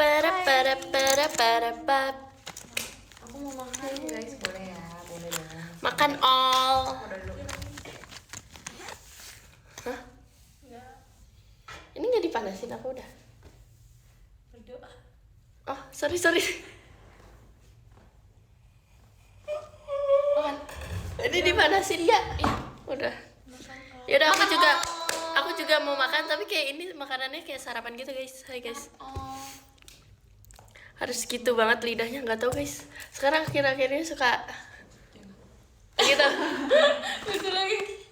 Para. Aku mau makan guys, boleh ya? Boleh dong. Makan all. Udah dulu. Hah? Ini nggak dipanasin apa udah? Berdoa. Oh, sorry. Makan. Ini dipanasin nggak? Iya, udah. Yaudah aku juga mau makan tapi kayak ini makanannya kayak sarapan gitu guys. Hai guys. Harus gitu banget lidahnya, nggak tahu guys. Sekarang akhir-akhir ini suka gitu. Lucu lagi.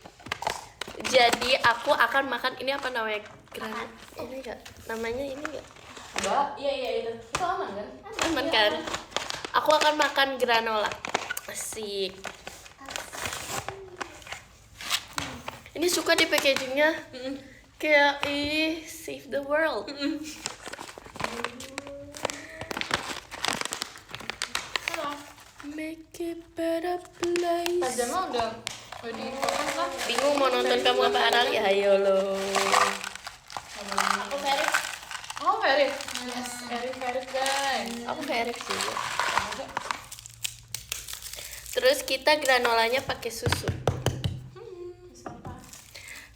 Jadi aku akan makan ini apa namanya? Ini enggak? Namanya ini enggak? Enggak, iya itu. Itu aman kan? Aman kan? Aku akan makan granola. Asik. Ini suka di packagingnya. Kayak save the world. Make it better place. Pajama udah dipotong kan? Bingung mau nonton kamu apa Arali? Ayo lo. Aku Feris. Oh Feris. Yes, Feris guys. Aku Feris juga. Terus kita granolanya pakai susu.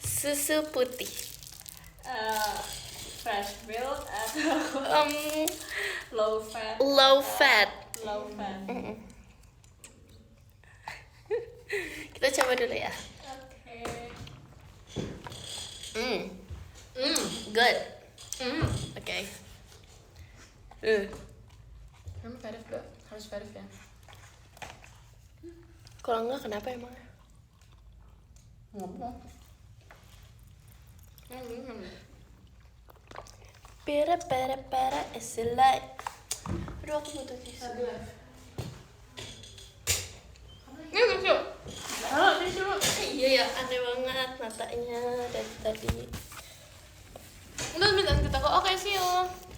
Susu putih. Fresh milk atau low fat? Low fat. Low fat. Kita coba dulu ya. Oke. Good. Oke. Kamu Feris gak? Harus Feris ya? Kalau enggak kenapa emang? Ngomong. Para is a light. Aduh aku butuh tisu. Ini lucu. Halo, tisu. Iya ya, aneh banget matanya dari tadi. Udah bilang kita kok. Oke, see you.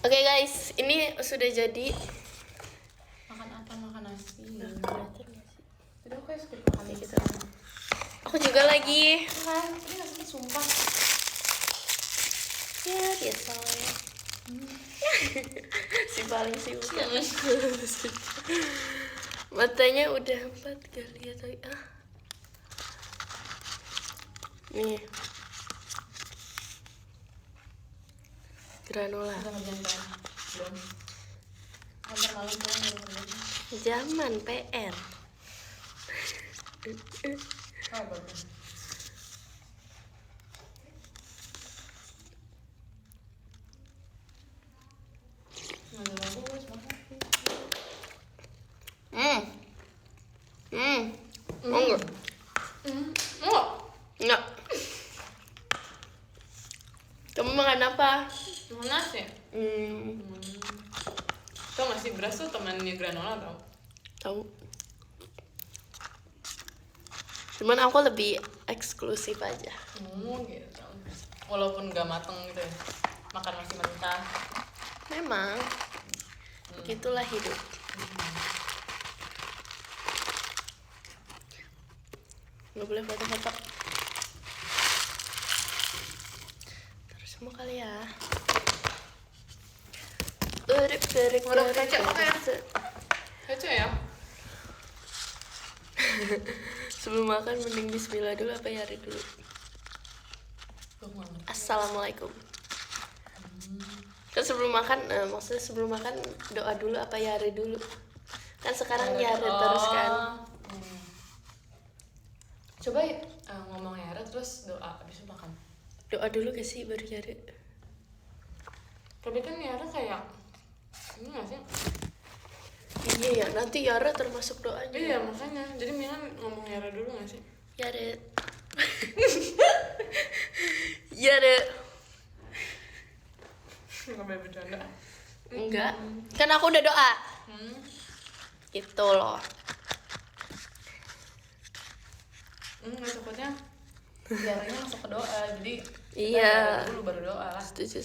Oke guys, ini sudah jadi. Makan apa? Makan nasi. Udah aku skip makan gitu. Aku juga lagi. Kan, ini nasi sumpah. Ya biasa ya. Si paling sibuk ya. Matanya udah 4 kali ya tadi. Nih. Granola. Udah ngerjain kan? Belum. Antar malam pulang baru ngerjain. Zaman PR. Oh, bagus. Enggak. Kamu makan apa? Makan nasi? Tau gak sih, beras tuh temannya granola tau? Tahu. Cuman aku lebih eksklusif aja. Gitu. Walaupun gak mateng gitu ya. Makan masih mentah. Memang. Begitulah hidup. Nggak boleh foto-foto. Terus semua kali ya. Udah kecap apa ya? Kecap ya? Sebelum makan mending bismillah dulu apa yari dulu? Assalamualaikum. Kan sebelum makan, maksudnya sebelum makan doa dulu apa yari dulu? Kan sekarang yari terus kan. Coba ngomong Yara terus doa abis itu makan. Doa dulu gak sih baru yari? Tapi kan Yara kayak ini gak sih? Iya ya, nanti Yara termasuk doanya. Iya makanya, jadi mendingan ngomong Yara dulu gak sih? Yara. Yara. Gak boleh bercanda. Enggak, kan aku udah doa. Itu loh. Takutnya Yaranya masuk ke doa, jadi Iya. kita dulu baru doa. Setuju.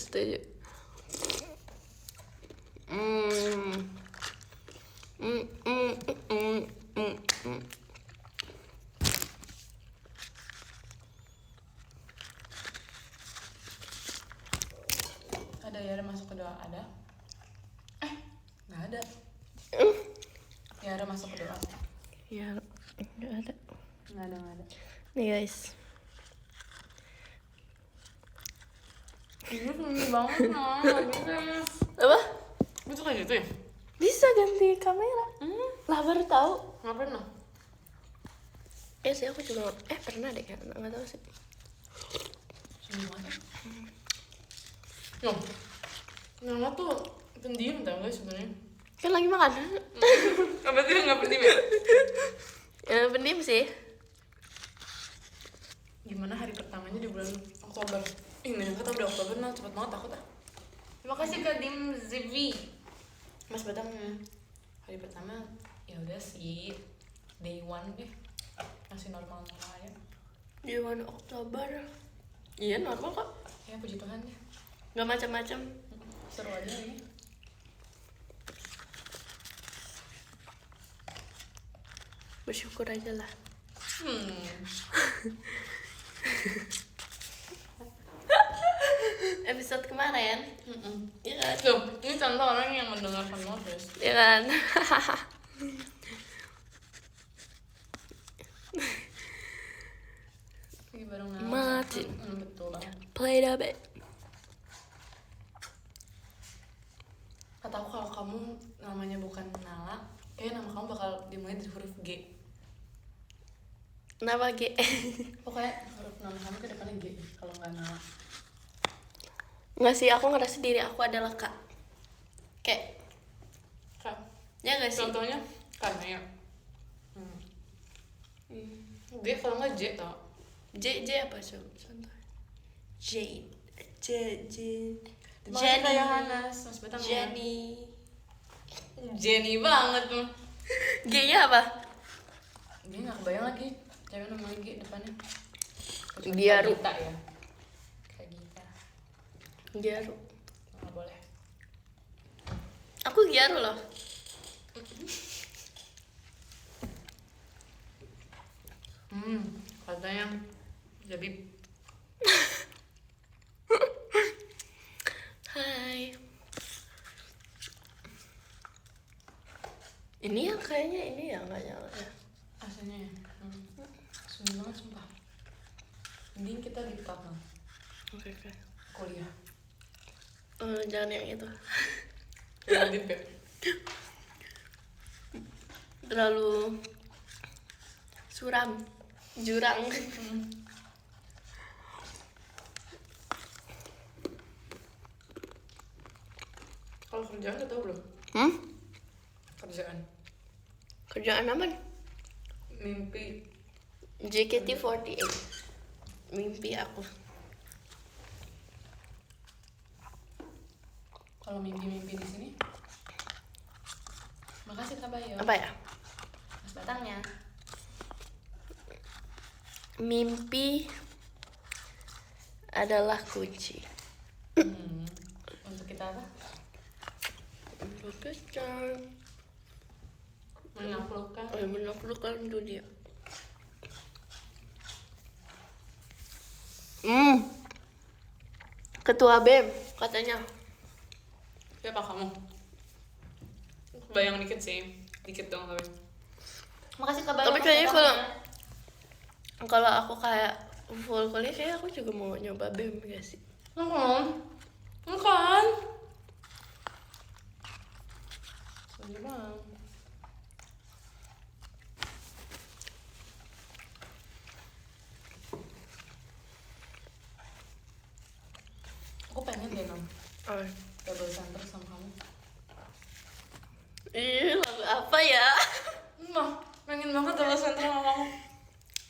Ada Yara masuk ke doa, ada? ada. Ya ada masuk ke doa. Ya, nggak ada. Nggak ada. Nih guys. Ini sunyi banget nah, nggak bisa. Apa? Itu kayak gitu ya? Bisa ganti kamera. Lah baru tahu. Nggak pernah. Sih aku juga pernah deh kan, nggak tahu sih. Sunyi banget. Yo, Nala tuh pendiam tau guys sebenarnya. Kan lagi makan. Apa sih nggak pendiam ya? Ya pendiam sih. Gimana hari pertamanya di bulan Oktober? Ini kata udah Oktober nah cepet banget takut ah. Terima kasih Kak Dim Zivi. Mas Batang hari pertama ya udah sih day one masih normal aja. Di bulan Oktober. Iya normal kok. Ya puji Tuhan ya. Nggak macam-macam. Seru aja ini. Bersyukur aja lah. Episode kemarin. Iya kan? Tuh, ini contoh orang yang mendengarkan podcast. Iya kan? Lagi bareng Nala. Mati. Betul banget. Play it a bit. Kataku kalau kamu namanya bukan Nala, kayak nama kamu bakal dimulai dari huruf G. Nama G. Pokoknya huruf nama kamu ke depannya G kalau nggak Nala. Nggak sih, aku ngerasa diri aku adalah Kak. Kayak, Kak, ya nggak sih? contohnya karena ya. G kalau nggak J tau. J apa coba contoh? J. Jenny kayak Hanas, Mas Batang ya. Jenny banget tuh. G-nya apa? Dia nggak kebayang lagi cewek namanya G depannya. Giaru. Gita ya. Kayak Gita. Giaru. Nggak boleh. Aku Giaru loh. Katanya jadi Hai. Ini yang kayaknya ini ya nggak nyala ya. aslinya ya. Sunyi banget sumpah. Mending kita di Tottenham Oke. kuliah. Jangan yang itu. Jadi ya. Terlalu suram, jurang. Kalau kerjaan udah tau belum? Kerjaan. Kerjaan apa? Mimpi. JKT48. Mimpi aku. Kalau mimpi-mimpi di sini. Makasih Kak Bayo. Apa ya? Mas Batangnya. Mimpi adalah kunci. Untuk kita apa? Untuk kita menaklukkan dunia. Ketua BEM katanya. Siapa kamu? Bayang dikit sih, dikit dong tapi. Makasih Kak Bayo. Tapi kayaknya kalau aku kayak full kuliah kayak aku juga mau nyoba BEM gak sih? Bukan. Sunyi bang. Aku pengen deh Nom double center sama kamu. Lagu apa ya? Pengen banget double center sama kamu.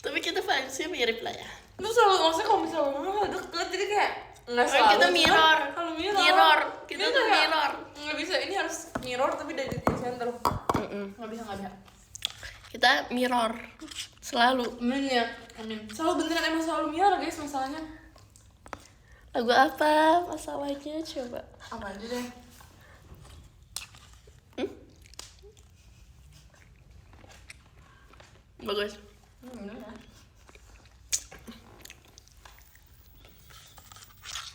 Tapi kita fansnya mirip lah ya. Lu selalu, maksudnya kalau misalnya deket jadi kayak nggak Kan selalu. kita mirror. Kalau Kita tuh mirror. Nggak bisa, ini harus mirror tapi dari center. Nggak bisa. Kita mirror selalu. Amin ya, amin. Selalu beneran emang selalu mirror guys masalahnya. Lagu apa masalahnya coba? Apa aja deh. Bagus. Bener ya.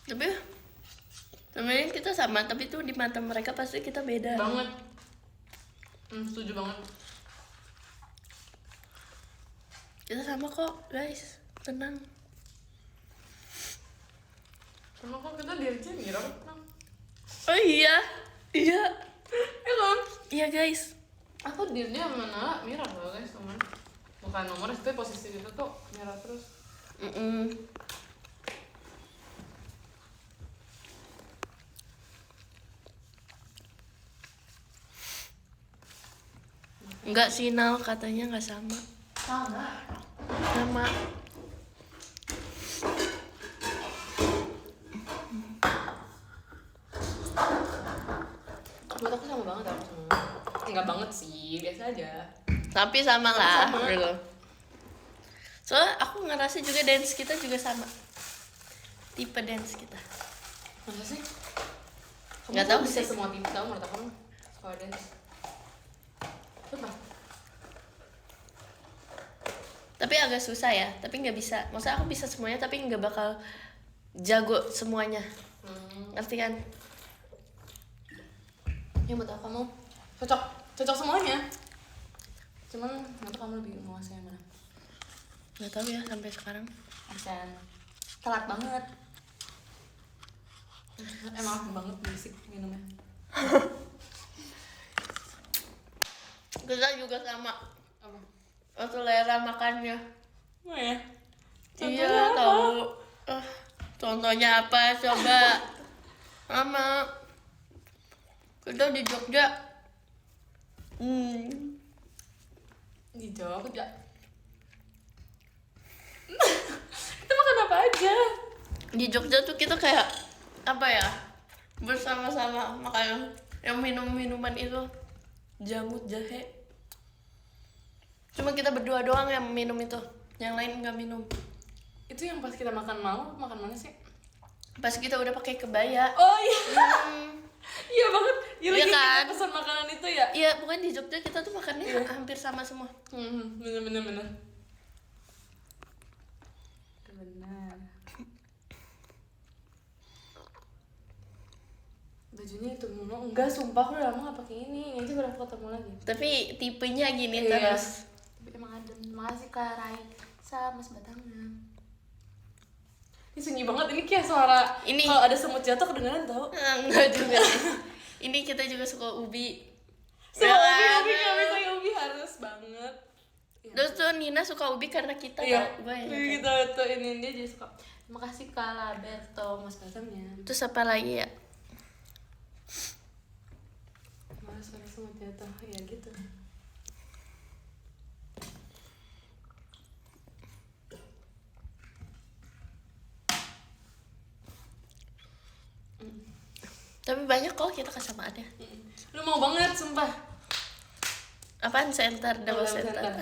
Tapi sebenarnya kita sama, tapi tuh di mata mereka pasti kita beda. Banget. Setuju banget. Kita sama kok guys, tenang. Sama kok kita dirjen Mira tenang. Oh iya Ya kan? iya guys. Aku dirjen sama Nala Mira loh guys teman. Bukan nomor, tapi posisi kita tuh Mira terus. Enggak sih Nal, katanya nggak sama. Sama. Buat aku sama banget aku sama. Enggak banget sih, biasa aja. Tapi sama lah. Sama. Gitu. Soalnya aku ngerasa juga dance kita juga sama. Tipe dance kita. Masa sih? Nggak Kamu tahu bisa sih. semua tipe kamu menurut kamu kalau dance. Coba. Tapi agak susah ya, tapi nggak bisa. Maksudnya aku bisa semuanya tapi nggak bakal jago semuanya. Ngerti kan? Ya buat aku kamu cocok semuanya. Cuman nggak tahu kamu lebih menguasai yang mana. Nggak tahu ya sampai sekarang. Asan telat banget. Emang aku banget berisik minumnya. Kita juga sama. Apa? Selera makannya. Oh ya? Iya tahu. Contohnya apa coba? Sama. Kita di Jogja. Di Jogja. Kita makan apa aja? Di Jogja tuh kita kayak apa ya? Bersama-sama makan yang minuman itu jamut jahe. Cuma kita berdua doang yang minum itu. Yang lain nggak minum. Itu yang pas kita makan malam, makan mana sih? Pas kita udah pakai kebaya. Oh iya. Iya banget. Iya Lagi kan? kita pesan makanan itu ya. Iya, pokoknya di Jogja kita tuh makannya hampir sama semua. Bener. Bener. Bajunya itu enggak, sumpah aku udah lama gak pakai ini aja baru aku ketemu lagi. Tapi tipenya gini Iya. terus. Tapi emang adem. Makasih Kak Raisa, Mas Batangan. Ini sunyi banget, ini kayak suara Ini. kalau ada semut jatuh kedengeran tau. Enggak juga. Ini kita juga suka ubi. Sama Ya ubi kan? kami saya ubi harus banget. Terus tuh Nina suka ubi karena kita Iya, tau. Banyak kan? kita tuh ini dia jadi suka. Terima kasih Kak Laberto, Mas Batangan. Terus apa lagi ya? Mas ada semut jatuh, ya gitu. Tapi banyak kok kita kesamaannya. Lu mau banget, sumpah. Apaan center, double Double center.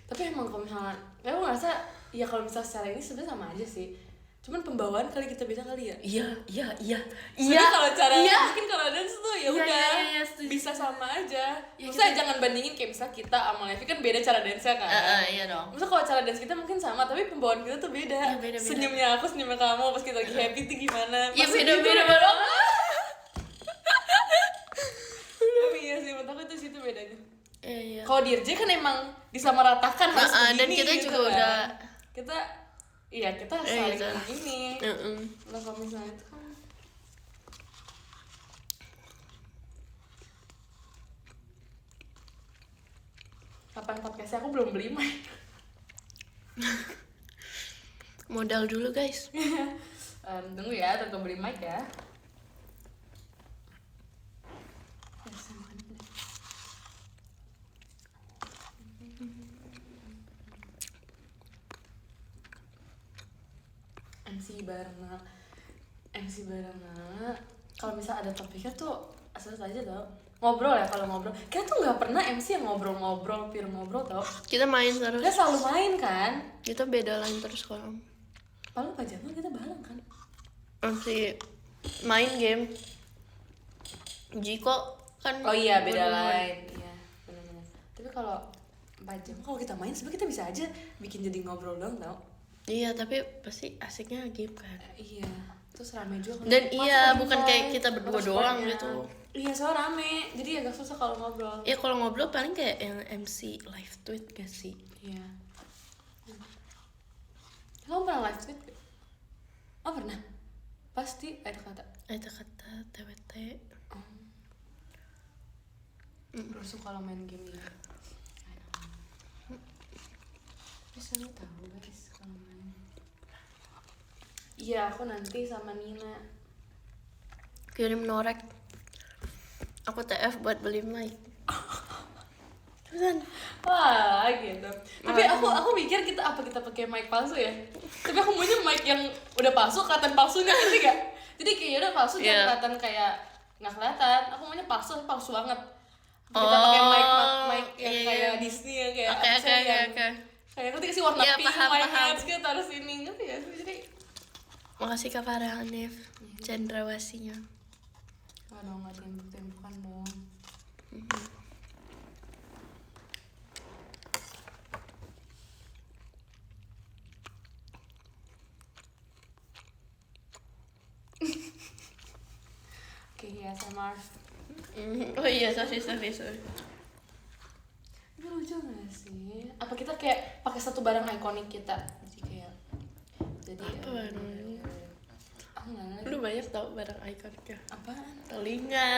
Tapi emang kalau misalnya, aku ngerasa ya kalau misalnya secara ini sebenarnya sama aja sih. Cuman pembawaan kali kita beda kali ya. Iya. Sebenarnya kalau cara Iya. mungkin kalau dance tuh ya Iya, udah iya, setuju. bisa sama aja. Ya, Maksudnya kita- jangan bandingin kayak misalnya kita sama Levi kan beda cara dance-nya kan. Iya dong. Maksudnya kalau cara dance kita mungkin sama tapi pembawaan kita tuh beda. Iya, beda-beda. Senyumnya aku, senyumnya kamu pas kita lagi happy tuh gimana? Iya Pasti beda-beda gitu. banget. Tapi iya sih menurut aku itu situ bedanya. Iya. Kalau di RJ kan emang disameratakan harus dan begini kita gitu juga kan. udah. Kita iya kita Iya, saling gitu. ini. Heeh. Lah kalau misalnya itu kan kapan podcastnya aku belum beli mic. Modal dulu guys. Tunggu ya, tunggu beli mic ya. MC bareng kalau misal ada topiknya tuh asal aja tau ngobrol ya kalau ngobrol kita tuh nggak pernah MC yang ngobrol-ngobrol pure ngobrol tau Kita main terus. kita selalu main kan Kita beda lain terus kalau. paling pajama kita bareng kan Masih main game. Jiko kan. oh iya beda bener-bener. lain iya benar-benar tapi kalau pajama kalau kita main sebenarnya kita bisa aja bikin jadi ngobrol doang tau Iya tapi pasti asiknya game kan. iya terus rame juga. Dan Masuk iya, ke bukan Insight, kayak kita berdua terus doang banyak. gitu. Iya, soalnya rame, jadi agak susah kalau ngobrol. Ya kalau ngobrol paling kayak yang MC live tweet gak sih? Iya. Kamu pernah live tweet? Oh pernah. Pasti ada kata. Ada kata TWT. Terus suka lo main game ya. Bisa lo tahu guys kalau main. Iya, aku nanti sama Nina. Kirim norek. Aku TF buat beli mic. Kan? Wah, gitu. Tapi aku mikir kita pakai mic palsu ya. Tapi aku maunya mic yang udah palsu, kelihatan palsunya ngerti gak? Jadi kayak udah palsu jangan kelihatan kayak nggak kelihatan. Aku maunya palsu, tapi palsu banget. Kita pakai mic yang kayak Disney ya, kayak Oke. kayak ngerti sih warna Iya, pink, paham. kita taruh sini ngerti ya. Jadi Makasih Kak Farah Hanif, cendrawasinya. aduh nggak tembok-tembokan dong. Oke, ya sama. Oh iya, sorry. Ini lucu gak sih? Apa kita kayak pakai satu barang ikonik kita? Jadi Apa barangnya? Aku nggak ngerti. Lu banyak tau barang ikoniknya. Apaan? Telinga.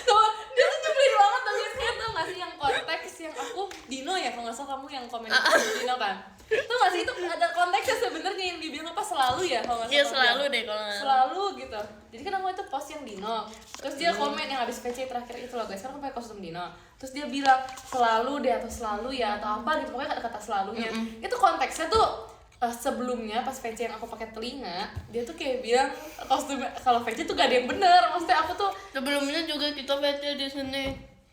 Tuh, dia tuh nyebelin banget tapi saya tau gak sih yang konteks yang aku Dino ya, kalau nggak salah kamu yang komen Dino kan? Tuh gak sih itu ada konteksnya sebenarnya yang dibilang apa selalu ya kalau nggak Iya salah. selalu deh kalau nggak. Selalu gitu. Jadi kan aku itu post yang Dino, terus dia komen yang habis PC terakhir itu loh guys, kan aku pakai kostum Dino, terus dia bilang selalu deh atau selalu ya atau apa gitu, pokoknya kata-kata selalunya. Itu konteksnya tuh sebelumnya pas VC yang aku pakai telinga, dia tuh kayak bilang kostum kalau VC tuh gak ada yang bener, maksudnya aku tuh Sebelumnya juga kita baca di sini.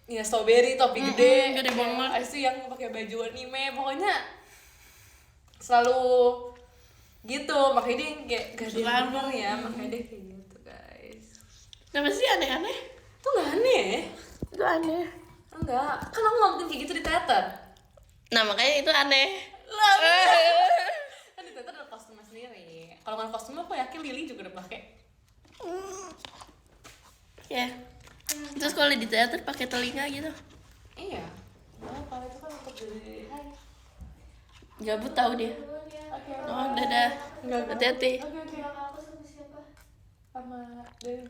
ya strawberry topi gede banget. Abis itu yang pakai baju anime, pokoknya selalu gitu, makanya dia kayak gak ada yang bener ya, makanya dia kayak gitu guys. Kenapa sih aneh-aneh? Tuh gak aneh? Itu aneh. Enggak, kan aku gak mungkin kayak gitu di teater. Nah makanya itu aneh. Lah, kan di teater ada kostumnya sendiri. Kalau nggak kostumnya aku yakin Lily juga udah pakai. Ya. Terus kalau di teater pakai telinga gitu. Iya. Nah, kalau itu kan untuk jadi hai. Gabut tahu dia. Oke. Oh dadah. Enggak. Hati-hati. Oke. Aku sama siapa? Sama Dewi.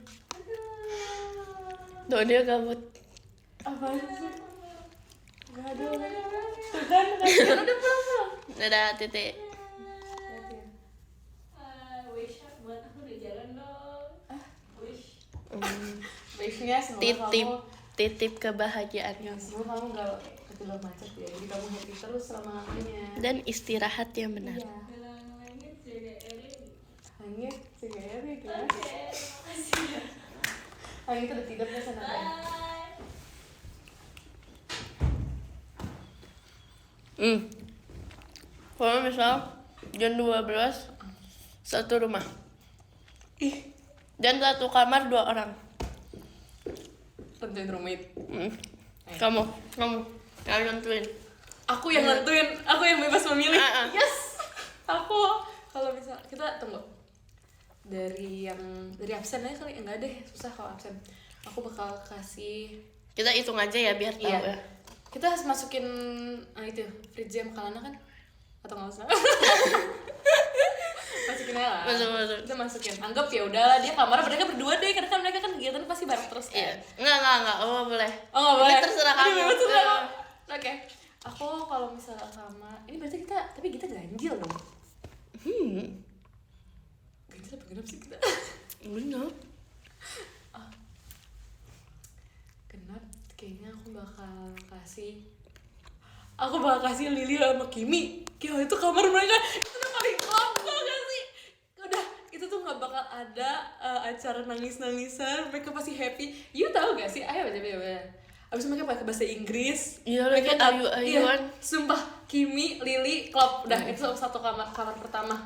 Tuh dia gabut. Apaan sih? Enggak ada. Tuh kan udah pulang. Dadah titik. Wish buat aku udah jalan dong. Wish. Wishnya semoga Titip kamu titip kebahagiaan semoga kamu gak ketidur macet ya. Jadi kamu happy terus selama-lamanya. dan istirahat yang benar. Iya. Bilang langit juga Erin. Hangit sih kayaknya gitu ya. Oke, makasih ya. Hangit udah tidur di sana. Bye. Kalau misal jam 12 satu rumah. Dan satu kamar 2 orang. Tentuin roommate. Kamu yang nentuin. Aku yang nentuin, aku yang bebas memilih. Yes. Aku kalau misal kita tunggu dari absen aja kali, enggak deh, susah kalau absen. Aku bakal kasih. Kita hitung aja ya biar tahu ya. Kita harus masukin itu Fritz Jam Kalana kan? Atau nggak usah? Masukin aja lah. Masuk. Kita masukin. Anggap ya udahlah dia kamar mereka berdua deh, karena kan mereka kan kegiatan pasti bareng terus kan. Iya. Enggak. Oh boleh. Oh nggak boleh. Ini terserah Aduh, kamu. terserah kamu. Oke. Aku kalau misalnya sama ini berarti kita ganjil dong. Ganjil apa genap sih kita? Benar. Genap kayaknya aku bakal kasih Lily sama Kimi. Gila itu kamar mereka itu udah paling klop gak sih? Udah itu tuh nggak bakal ada acara nangis-nangisan, mereka pasti happy. You tahu gak sih? Ayo baca. Abis itu mereka pakai bahasa Inggris. Iya mereka lagi ayu-ayuan. Iya, sumpah Kimi, Lily, klop. Udah itu satu kamar pertama.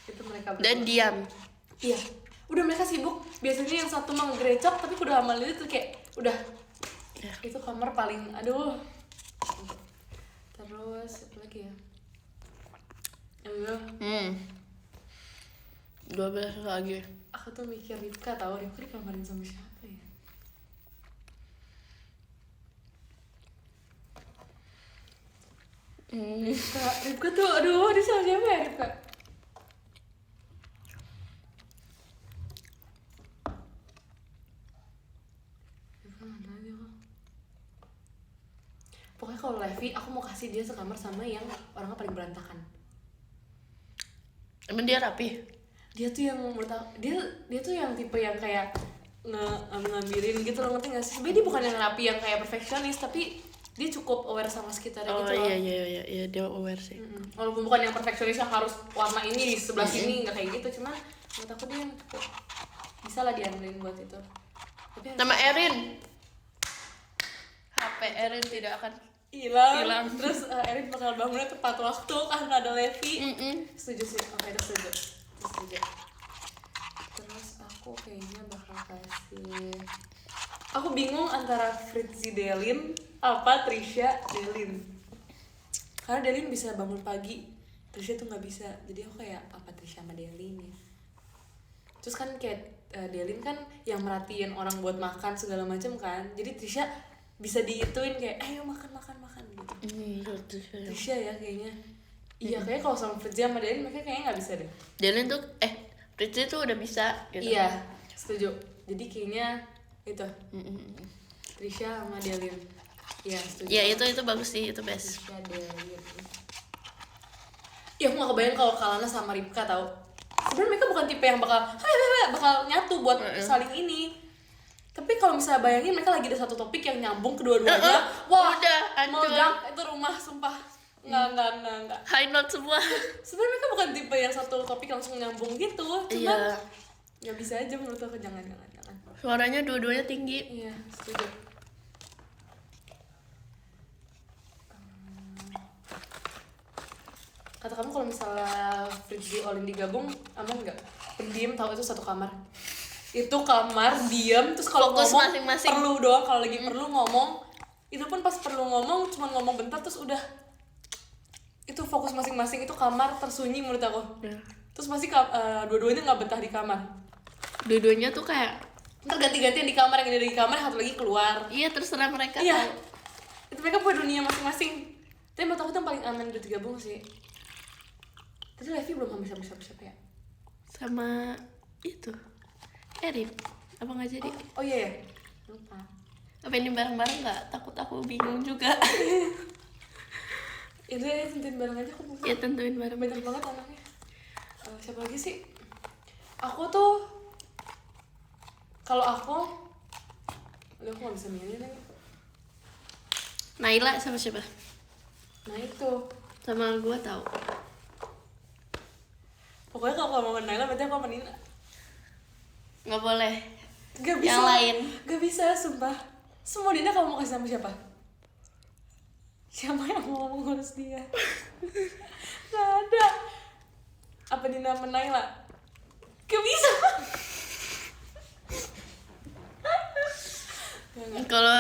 Itu mereka berdua. Dan diam. Iya, udah mereka sibuk. Biasanya yang satu mah ngegerecok, tapi udah sama Lily tuh kayak udah. Ya. Itu kamar paling, aduh. Terus apa lagi ya? Aduh. 12 lagi. Aku tuh mikir Ripka tahu, Ripka dikamarin sama siapa ya? Ripka tuh, aduh, dia sama siapa ya Ripka? Ripka nggak ada aja kok. Pokoknya kalau Levi, aku mau kasih dia sekamar sama yang orangnya paling berantakan. Emang dia rapi? Dia tuh yang menurut aku, dia tuh yang tipe yang kayak ngambilin gitu loh, ngerti gak sih? Sebenernya dia bukan yang rapi yang kayak perfeksionis, tapi dia cukup aware sama sekitarnya Oh gitu loh. iya dia aware sih. Walaupun bukan yang perfeksionis yang harus warna ini di sebelah sini, nggak kayak gitu, cuman menurut aku dia yang cukup bisa lah diandelin buat itu. Tapi Nama Erin. HP Erin tidak akan hilang. Terus Erin bakal bangunnya tepat waktu karena ada Levi. Setuju sih, oke itu setuju. Terus aku kayaknya bakal kasih, aku bingung antara Fritzy Delin apa Trisha Delin, karena Delin bisa bangun pagi, Trisha tuh nggak bisa. Jadi aku kayak apa Trisha sama Delin ya. Terus kan kayak Delin kan yang merhatiin orang buat makan segala macam kan, jadi Trisha bisa diituin kayak ayo makan gitu. Trisha ya kayaknya. Iya kayaknya kalau sama Fritzy sama Delin mereka kayaknya nggak bisa deh. Delin tuh Fritzy tuh udah bisa gitu. Iya setuju. Jadi kayaknya itu Trisha sama Delin. Iya setuju. Iya itu bagus sih, itu best. Trisha Delin. Ya aku gak kebayang kalau Kalana sama Ripka tau. Sebenarnya mereka bukan tipe yang bakal nyatu buat saling ini. Tapi kalau misalnya bayangin mereka lagi ada satu topik yang nyambung kedua-duanya, wah udah hancur. meledak itu rumah sumpah. Enggak. High note semua. Sebenarnya mereka bukan tipe yang satu topik langsung nyambung gitu, cuman nggak bisa aja menurut aku. Jangan. Suaranya dua-duanya tinggi. Iya setuju. Kata kamu kalau misalnya Fritzy Olin digabung aman nggak? Pendiam tahu itu satu kamar. Itu kamar diam, terus kalau Fokus ngomong masing-masing. perlu doang, kalau lagi perlu ngomong. Itu pun pas perlu ngomong cuma ngomong bentar terus udah. Itu fokus masing-masing, itu kamar tersunyi menurut aku. Terus pasti dua-duanya nggak betah di kamar. Dua-duanya tuh kayak Ntar ganti-gantian di kamar, yang ada di kamar satu lagi keluar. iya terserah mereka. Iya. Tahu. Itu mereka punya dunia masing-masing. Tapi menurut aku itu yang paling aman udah digabung sih. Tadi Levi belum sama siapa ya? Sama itu Erin apa nggak jadi? Oh iya ya. Lupa. Apa ini bareng-bareng nggak? Takut aku bingung juga. Ya udah ya, tentuin bareng aja aku buka. Ya tentuin bareng. Banyak banget anaknya. Siapa lagi sih? Aku tuh kalau aku nggak bisa milih lagi. Naila sama siapa? Nah itu. Sama gua tahu. Pokoknya kalau kamu sama Naila berarti aku sama Nina. Nggak boleh. Gak bisa. Yang lain. Gak bisa sumpah. Semua Nina kamu mau kasih sama siapa? Siapa yang mau ngurus dia? Gak ada. Apa Nina sama Naila? Gak bisa. Kalau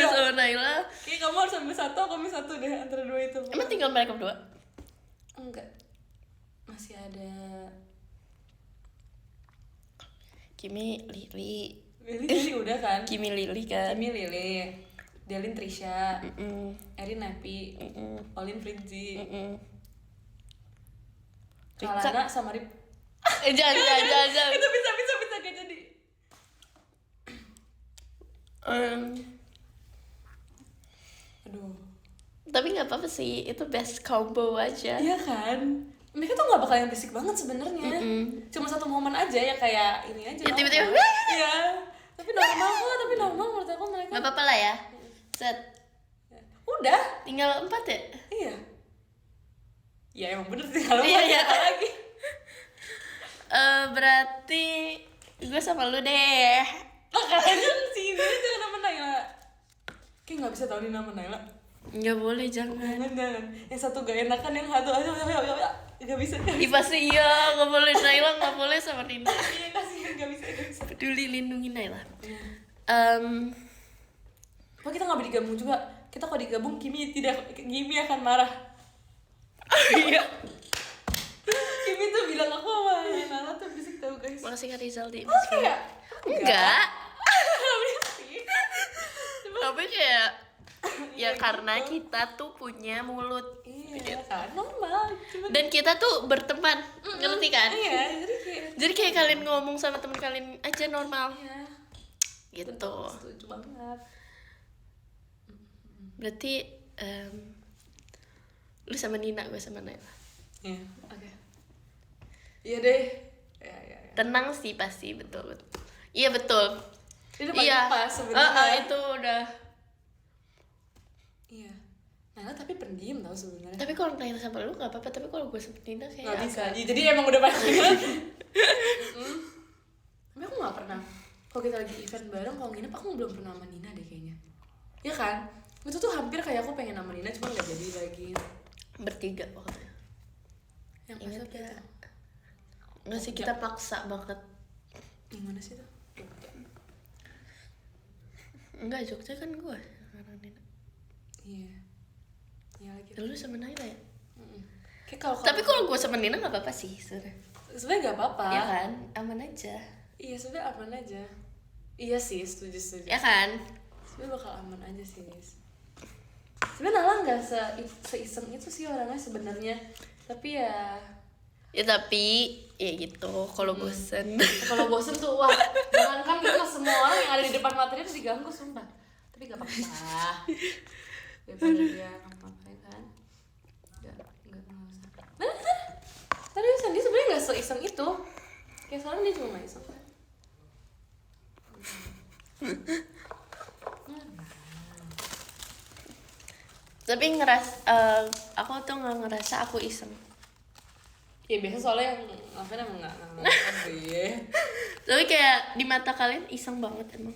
sama Naila, Kayak kamu harus ambil satu, aku ambil satu deh antara dua itu. emang tinggal mereka berdua? Enggak. Masih ada Kimi, Lili. Lili tadi udah kan? Kimi, Lili kan. Kimi, Lili, Delin, Trisha, Mm-mm. Erin, Napi, Mm-mm. Olin, Fritzy, Mm-mm. Kalana sama Rip. Jangan. Itu bisa gak jadi. Aduh. Tapi nggak apa-apa sih, itu best combo aja. Iya kan? Mereka tuh gak bakal yang berisik banget sebenarnya. Cuma satu momen aja ya kayak ini aja. Ya, tiba-tiba, normal. Iya. Tapi normal kok, menurut aku mereka. Nggak apa-apa lah ya. Set. Udah. Tinggal 4 ya? Iya. Ya emang bener sih kalau Iya. lagi. Berarti gue sama lu deh. Makanya sih gue jangan nama Naila. Kayak nggak bisa tahu nih nama Naila. Nggak boleh, jangan. Jangan. Yang satu gak enakan, yang satu ayo. Gak bisa. Ih pasti iya, nggak boleh Naila, nggak boleh sama Rina. Iya kasihan gak bisa. Peduli lindungi Naila. Kok kita nggak boleh digabung juga? Kita kalau digabung Kimi akan marah. Iya. Kimi tuh bilang aku sama Nala tuh makasih Kak Rizal di Kayak enggak. Tapi kayak ya karena kita tuh punya mulut iya kan normal. Cuman dan kita tuh berteman, ngerti kan? iya, Jadi kayak kalian ngomong sama temen kalian aja normal iya. gitu. Setuju banget. Berarti lu sama Nina, gue sama Naila. Iya, oke. Iya deh. Ya. Tenang sih pasti, betul. Iya betul. Itu Iya. pas sebenarnya. Itu udah. Iya. Nala tapi pendiam tau sebenarnya. Tapi kalau Naila sama lu nggak apa-apa. Tapi kalau gue sama Nina kayak Nggak bisa. agak- Jadi emang udah pasti. Tapi aku nggak pernah. Kalau kita lagi event bareng, kalau nginep aku belum pernah sama Nina deh kayaknya. Iya kan? Itu tuh hampir kayak aku pengen sama Nina, cuma nggak jadi lagi. bertiga waktu. Yang pas Ingat apa gak? itu? Nggak sih, kita paksa banget. Yang mana sih tuh? Enggak, Jogja kan gue sama Nina. Iya. Iya lagi. Lu sama Naila ya? Kayak kalau Tapi kalau gue sama Nina nggak apa-apa sih sebenarnya. sebenarnya nggak apa-apa. Ya kan, aman aja. Iya sebenarnya aman aja. Iya sih, setuju. Ya kan? Sebenarnya bakal aman aja sih guys. Sebenarnya Nala nggak seiseng itu sih orangnya sebenarnya. Tapi ya Ya tapi ya gitu. Kalau bosen. kalau bosen tuh wah jangan kan gitu semua orang yang ada di depan materi tuh diganggu sumpah. Tapi gak apa-apa. Daripada dia ngapain kan. Nggak usah. Nah, tadi Sandy sebenarnya nggak seiseng itu. Kayak sekarang dia cuma nggak iseng kan. Tapi aku tuh nggak ngerasa aku iseng. Ya biasa soalnya yang ngapain emang nggak sih. Tapi kayak di mata kalian iseng banget emang.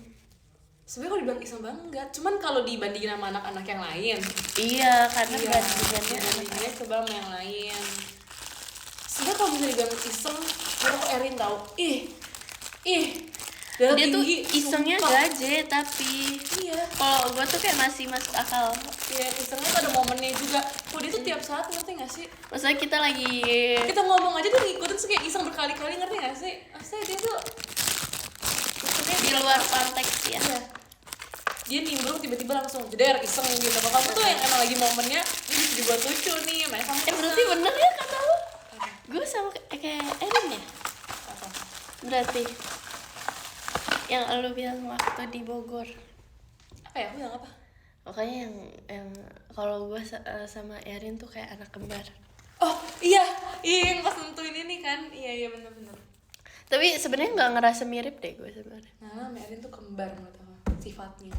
Sebenarnya kalau dibilang iseng banget enggak, cuman kalau dibandingin sama anak-anak yang lain, Iya, karena iya, bandingannya dibandinginnya coba sama yang lain. Sebenarnya kalau misalnya dibilang iseng, baru aku Erin tau, ih, darah dia tuh tinggi, isengnya sumpah. gaje tapi Iya, kalau gue tuh kayak masih masuk akal. iya isengnya tuh ada momennya juga. Kok dia tuh tiap saat ngerti nggak sih? Maksudnya kita lagi Kita ngomong aja dia ngikutin terus kayak iseng berkali-kali ngerti nggak sih? Asalnya dia tuh isengnya di luar konteks ya. Iya. Dia nimbrung tiba-tiba langsung jeder iseng gitu. Kalau kamu tuh yang emang lagi momennya ini bisa dibuat lucu nih, main sama Berarti bener ya kata lu? Gue sama kayak Erin ya? apa? Berarti yang lu bilang waktu di Bogor. Apa ya? Aku bilang apa? Makanya yang kalau gue sama Erin tuh kayak anak kembar. Oh iya yang pas nentuin ini kan, iya bener-bener. Tapi sebenarnya nggak ngerasa mirip deh gue sebenarnya. Nah, Mbak Erin tuh kembar menurut aku sifatnya.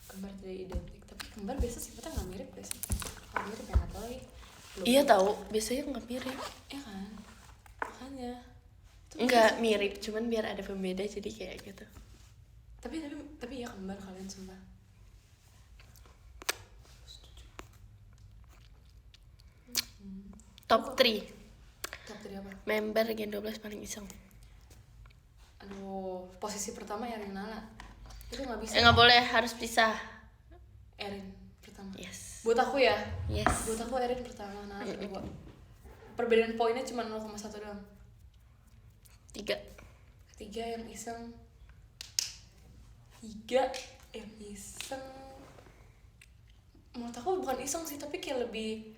Kembar tidak identik, tapi kembar biasa sifatnya nggak mirip gak sih? Kalau mirip ya nggak tahu lagi. Belum. Iya tahu, biasanya nggak mirip. Ya kan, makanya. Nggak mirip, cuman biar ada pembeda jadi kayak gitu. Tapi ya kembar kalian sumpah. Top 3 Top dari apa? member Gen 12 paling iseng. Aduh, posisi pertama Erin Nala. Itu nggak bisa. Nggak boleh, harus pisah. Erin pertama. Yes. Buat aku ya. Yes. Buat aku Erin pertama, Nala kedua. Perbedaan poinnya cuma 0,1 doang. 3. Ketiga yang iseng. 3 yang iseng. Menurut aku bukan iseng sih, tapi kayak lebih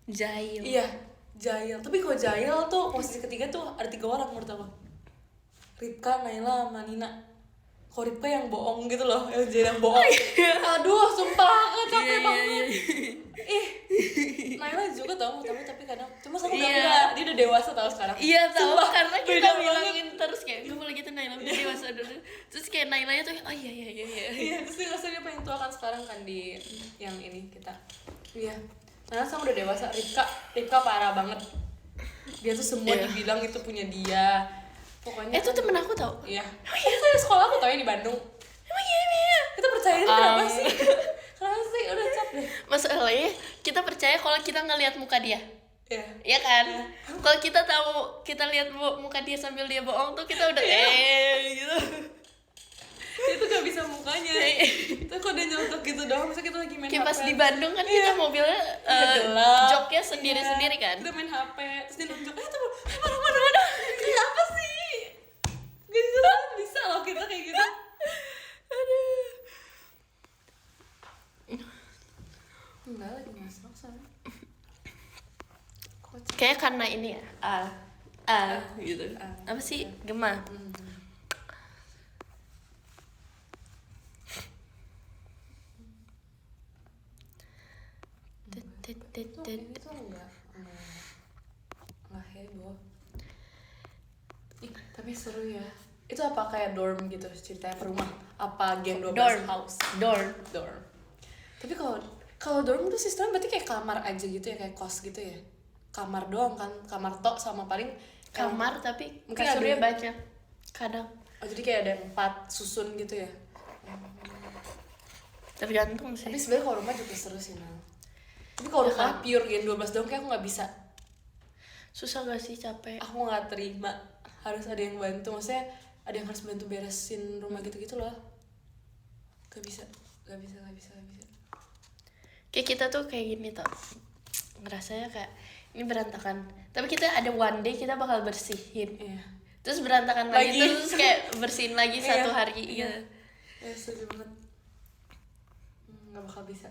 Jahil. iya, jahil. Tapi kalau jahil tuh posisi ketiga tuh ada 3 orang menurut aku. Ripka, Naila, sama Nina. Kalau Ripka yang bohong gitu loh, LJ yang bohong. Aduh, sumpah, capek banget. Naila juga tau, tapi kadang cuma sama enggak, dia udah dewasa tau sekarang. Iya tahu, Sumpah, karena kita beda bilangin terus kayak gue mau gitu Naila udah dewasa dulu. Terus kayak Nailanya tuh oh iya. Iya, terus dia ngerasa dia pengen tua kan sekarang kan di yang ini kita. Iya. Nah, sama udah dewasa, Ripka parah banget. Dia tuh semua Iya. dibilang itu punya dia. Pokoknya Itu temen aku tau. Iya. Itu dari sekolah aku tau ya di Bandung. Emang iya. Kita percaya itu kenapa sih? Kenapa sih? Udah cap deh. Masalahnya kita percaya kalau kita ngelihat muka dia. Iya. Iya kan? Kalau kita tahu kita lihat muka dia sambil dia bohong tuh kita udah gitu. Itu gak bisa mukanya. Itu kok dia nyeletuk gitu doang, misalnya kita lagi main Kayak HP. pas di Bandung kan kita mobilnya gelap. joknya sendiri-sendiri kan. Kita main HP, terus dia nunjuk, tuh mana. Kenapa sih? Kayak karena ini ya. Gitu. Apa sih? Gema. Itu enggak heboh. Ih, tapi seru ya. Itu apa kayak dorm gitu ceritanya rumah? Apa Gen 12 Dorm. house? Dorm. Tapi kalau dorm tuh sistemnya berarti kayak kamar aja gitu ya, kayak kos gitu ya. Kamar doang kan, kamar tok sama paling Kamar tapi mungkin kasurnya ada- banyak. Kadang. Oh, jadi kayak ada 4 susun gitu ya. Tergantung sih. Tapi sebenarnya kalau rumah juga seru sih, Nal. Tapi kalau Ya rumah kan? pure Gen 12 doang kayak aku nggak bisa. Susah gak sih, capek? Aku nggak terima, harus ada yang bantu, maksudnya ada yang harus bantu beresin rumah gitu-gitu loh. Gak bisa. Kayak kita tuh kayak gini tau, ngerasanya kayak ini berantakan, tapi kita ada one day kita bakal bersihin, Iya. terus berantakan lagi, Lagi. terus kayak bersihin lagi Iya, satu hari. iya. Iya. Ya setuju banget. Nggak bakal bisa.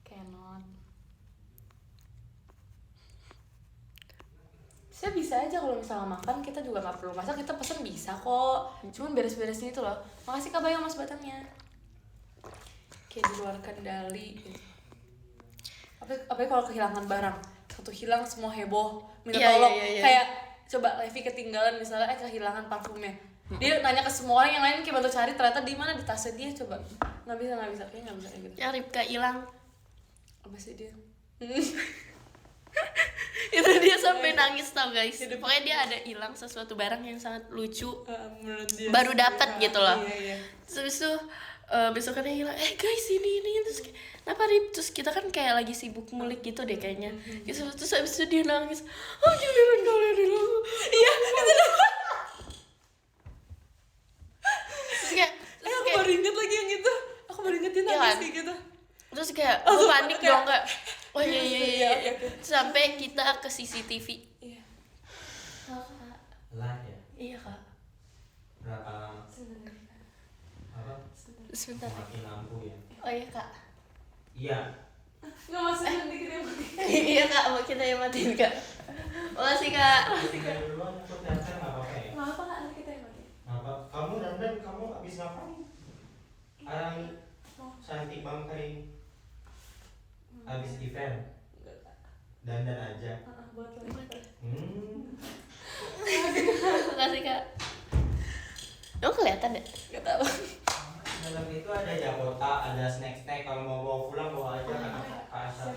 Cannot. Saya bisa aja kalau misalnya makan, kita juga nggak perlu masak, kita pesen bisa kok. Cuman beres-beresin itu loh. Makasih Kak Bayu Mas Batangnya. Kayak di luar kendali gitu. Apalagi kalau kehilangan barang, satu hilang semua heboh, minta Iya, tolong. iya, iya. Kayak coba Levi ketinggalan misalnya kehilangan parfumnya. Dia nanya ke semua orang yang lain kayak bantu cari, ternyata di mana di tasnya dia, coba. Nggak bisa kayaknya nggak bisa kayak gitu. Ya Ripka hilang. Apa sih dia? Itu dia sampai nangis tau guys. Pokoknya dia ada hilang sesuatu barang yang sangat lucu, Menurut dia baru dapat gitu loh. Iya. Terus habis itu besokannya hilang, guys ini terus kayak, kenapa Rip? Terus kita kan kayak lagi sibuk ngulik gitu deh kayaknya. Terus habis itu dia nangis, giliran kalian hilang. Iya, itu dah. Terus Aku kayak baru inget lagi yang itu. Aku baru inget dia Iya nangis kan? kayak gitu. terus kayak gue panik kayak- dong kayak, oh iya. Iya. Sampai kita ke CCTV. Iya. Lah ya, Iya kak. berapa lama? Apa? Sebentar. Matiin lampu ya? Oh iya kak. Iya. Nggak masukin dikit yang mati. Iya kak, mau kita yang matiin kak. Makasih kak. Tinggal duluan, aku teater nggak apa-apa ya? Nggak apa, nanti kita yang mati. Nggak apa. Kamu dandan, kamu habis ngapain? Orang cantik banget hari ini. Habis event, dandan aja. Buat lo. Makasih kak. Lo kelihatan deh. Nggak tahu. Dalam itu ada Japota, ada snack-snack. Kalau mau bawa pulang bawa aja kan ke asal.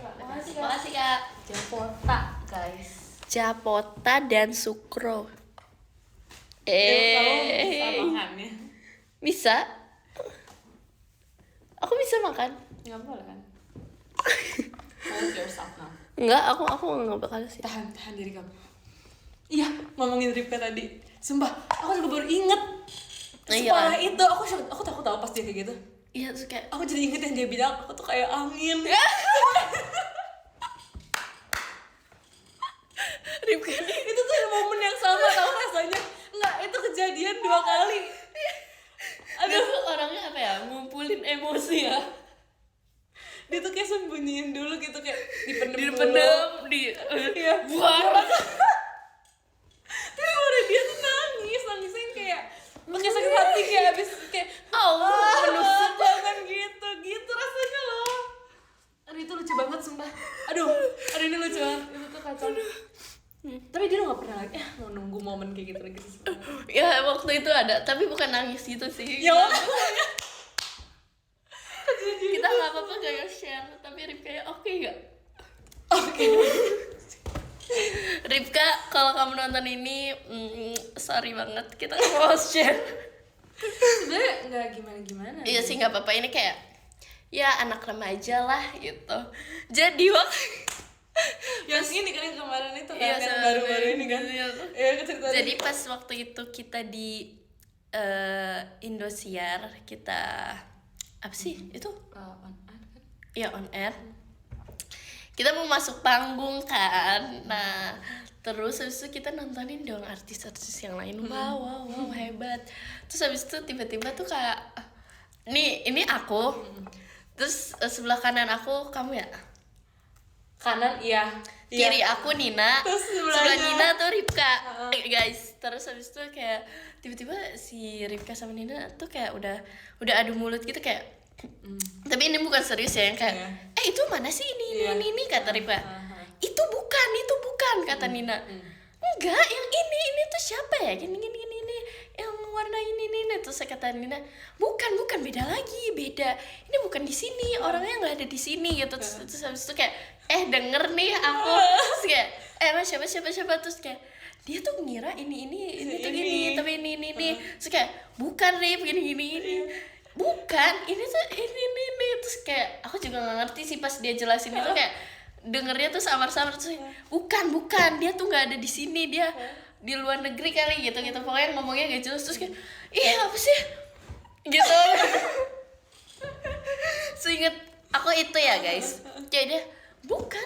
Makasih kak. Japota, guys. Japota dan Sukro. Bisa makannya. Bisa? Aku bisa makan. Nggak boleh kan? Hold yourself now. Enggak, aku nggak bakal sih. Tahan diri kamu. Iya, ngomongin Ripka tadi. Sumpah, aku juga baru inget. Nah, iya Separah kan? itu, aku takut tahu pas dia kayak gitu. Iya terus kayak Aku jadi inget yang dia bilang aku tuh kayak angin. Ripka nih. Itu tuh momen yang sama tau rasanya. Enggak, itu kejadian 2 kali. Dia tuh orangnya apa ya? Ngumpulin emosi ya. Dia tuh kayak sembunyiin dulu gitu, kayak dipendem dulu. Iya. Buat. Tapi baru dia tuh nangisnya kayak pakai sakit hati, kayak abis kayak Allah, menusuk. jangan gitu rasanya loh. Aduh itu lucu banget sumpah. Aduh ini lucu banget, itu tuh kacau. Tapi dia nggak pernah lagi mau nunggu momen kayak gitu lagi sih. Ya waktu itu ada, tapi bukan nangis gitu sih. Ya Kita nggak apa-apa gak share, tapi Ripka ya oke gak? oke. Ripka, kalau kamu nonton ini, sorry banget, kita nggak mau share. Sebenarnya nggak gimana. Iya sih nggak apa-apa, ini kayak ya anak remaja lah gitu. Jadi waktu Yang ini kan yang kemarin itu kan, Iya, yang sama baru-baru ini kan. iya. Iya cerita. Jadi pas waktu itu kita di Indosiar, kita apa sih itu? On air kan? Ya on air. Kita mau masuk panggung kan. Nah, terus habis itu kita nontonin dong artis-artis yang lain. Wow, hebat. Terus habis itu tiba-tiba tuh kayak ini aku. Terus sebelah kanan aku kamu ya? Kanan iya. kiri aku Nina, Terus sebelah sebelahnya. Nina tuh Ripka. Guys, terus habis itu kayak tiba-tiba si Ripka sama Nina tuh kayak udah adu mulut gitu kayak tapi ini bukan serius ya yang kayak itu mana sih ini Iya. ini kata Ripka. Itu bukan kata Nina. Enggak, yang ini tuh siapa ya? Gini ini yang warna ini. Terus saya kata Nina, bukan beda lagi, beda. Ini bukan di sini, orangnya nggak ada di sini gitu. Terus habis itu kayak denger nih aku. Terus kayak mas siapa terus kayak dia tuh ngira ini tuh gini, tapi ini. Terus kayak bukan Rip gini. Bukan, ini tuh ini. Terus kayak aku juga nggak ngerti sih pas dia jelasin itu kayak dengernya tuh samar-samar terus bukan dia tuh nggak ada di sini, dia di luar negeri kali gitu pokoknya ngomongnya gak jelas terus kayak apa sih gitu. Seinget aku itu ya guys, kayak dia bukan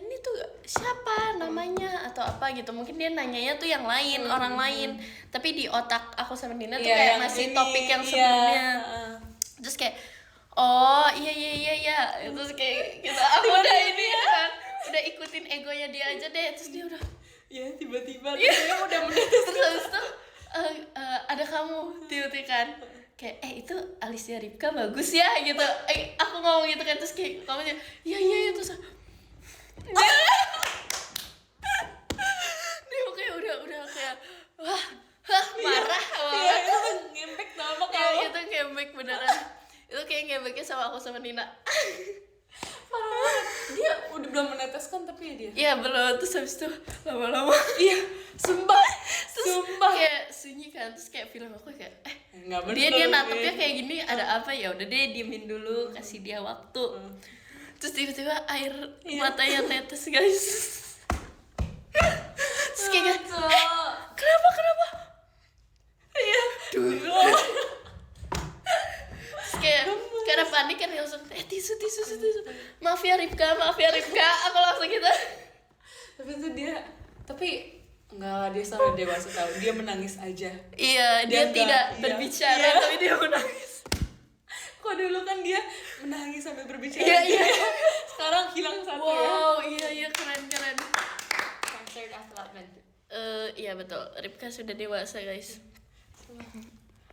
ini tuh siapa namanya atau apa gitu, mungkin dia nanyanya tuh yang lain orang lain, tapi di otak aku sama Dina tuh kayak masih topik yang sebelumnya. Terus kayak oh iya terus kayak gitu aku udah ini kan udah ikutin egonya dia aja deh, terus dia udah tiba-tiba dia udah menetes. terus habis itu ada kamu tiba-tiba kan kayak itu alisnya Ripka bagus ya gitu, aku ngomong gitu kan terus kayak kamu aja iya terus dia kayak udah kayak wah marah Iya, itu ngempek sama kamu. itu ngembek beneran, itu kayak ngembeknya sama aku sama Nina. Dia udah belum meneteskan tapi dia. Iya belum, terus habis itu lama-lama Iya, sumpah. kayak sunyi kan, terus kayak film aku kayak Enggak bener. dia natapnya kayak gini ada apa ya udah deh diemin dulu, kasih dia waktu. Terus tiba-tiba air matanya netes guys. Terus kayak kenapa Iya. terus kayak karena panik kan langsung tisu maaf ya Ripka aku langsung gitu. Tapi itu dia enggak, dia sampai dewasa tahu dia menangis aja. Iya dia enggak, tidak iya. berbicara Iya. tapi dia menangis. Kok dulu kan dia menangis sampai berbicara. Iya. Sekarang hilang satu ya. Wow iya keren. Concert development. Iya betul, Ripka sudah dewasa guys.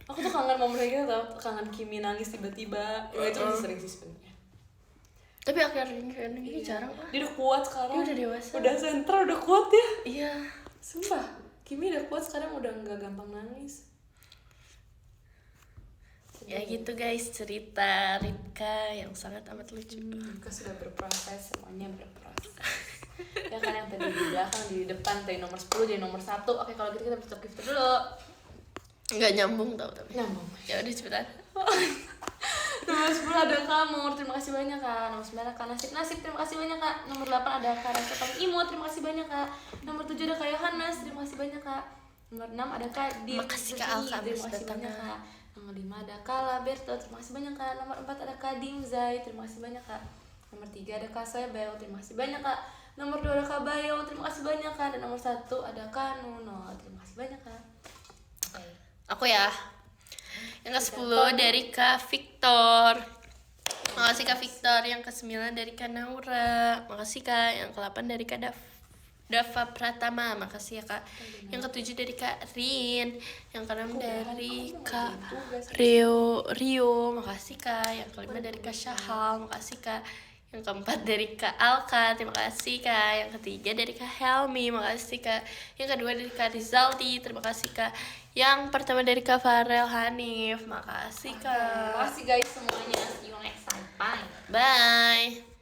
Aku tuh kangen momen kayak gitu tau, kangen Kimi nangis tiba-tiba. Ya itu masih sering sih sebenarnya. Tapi akhir-akhir ini jarang lah. Dia udah kuat sekarang. Dia udah dewasa. Udah sentral, udah kuat ya. Iya. Sumpah, Kimi udah kuat sekarang, udah nggak gampang nangis. Ya gitu guys, cerita Ripka yang sangat amat lucu. Mereka sudah berproses, semuanya berproses. Ya kan yang tadi di belakang, di depan, dari nomor 10 jadi nomor 1. Oke, kalau gitu kita bercakap gift dulu. Nggak nyambung tau tapi. Nyambung. Ya udah cepetan. Nomor 10 ada Kamu, terima kasih banyak Kak. Nomor 9 ada Kak Nasib, terima kasih banyak Kak. Nomor 8 ada Kak Rasa Paling Imo, terima kasih banyak Kak. Nomor 7 ada Kak Yohanes, terima kasih banyak Kak. Nomor 6 ada Kak Dim, Makasih, Kak Alka, terima kasih datangnya. banyak Kak. Nomor 5 ada Kak Laberto, terima kasih banyak Kak. Nomor 4 ada Kak Dimzai, terima kasih banyak Kak. Nomor 3 ada Kak Sebel, terima kasih banyak Kak. Nomor 2 ada Kak Bayo, terima kasih banyak Kak. Dan nomor 1 ada Kak Nuno, terima kasih banyak Kak. Oke. Aku ya. Yang ke-10 dari Kak Victor. Makasih Kak Victor. Yang ke-9 dari Kak Naura. Makasih Kak. Yang ke-8 dari Kak Dava Pratama. Makasih ya Kak. Yang ke-7 dari Kak Rin. Yang ke-6 dari Kak Rio. Makasih Kak. Yang ke-5 dari Kak Syahal. Makasih Kak. Yang ke-4 dari Kak Alka. Terima kasih Kak. Yang ke-3 dari Kak Helmi. Makasih Kak. Yang ke-2 dari Kak Rizaldi. Terima kasih Kak. Yang pertama dari Kak Farel Hanif. Makasih Kak. Terima kasih guys semuanya. See you next time. Bye. Bye.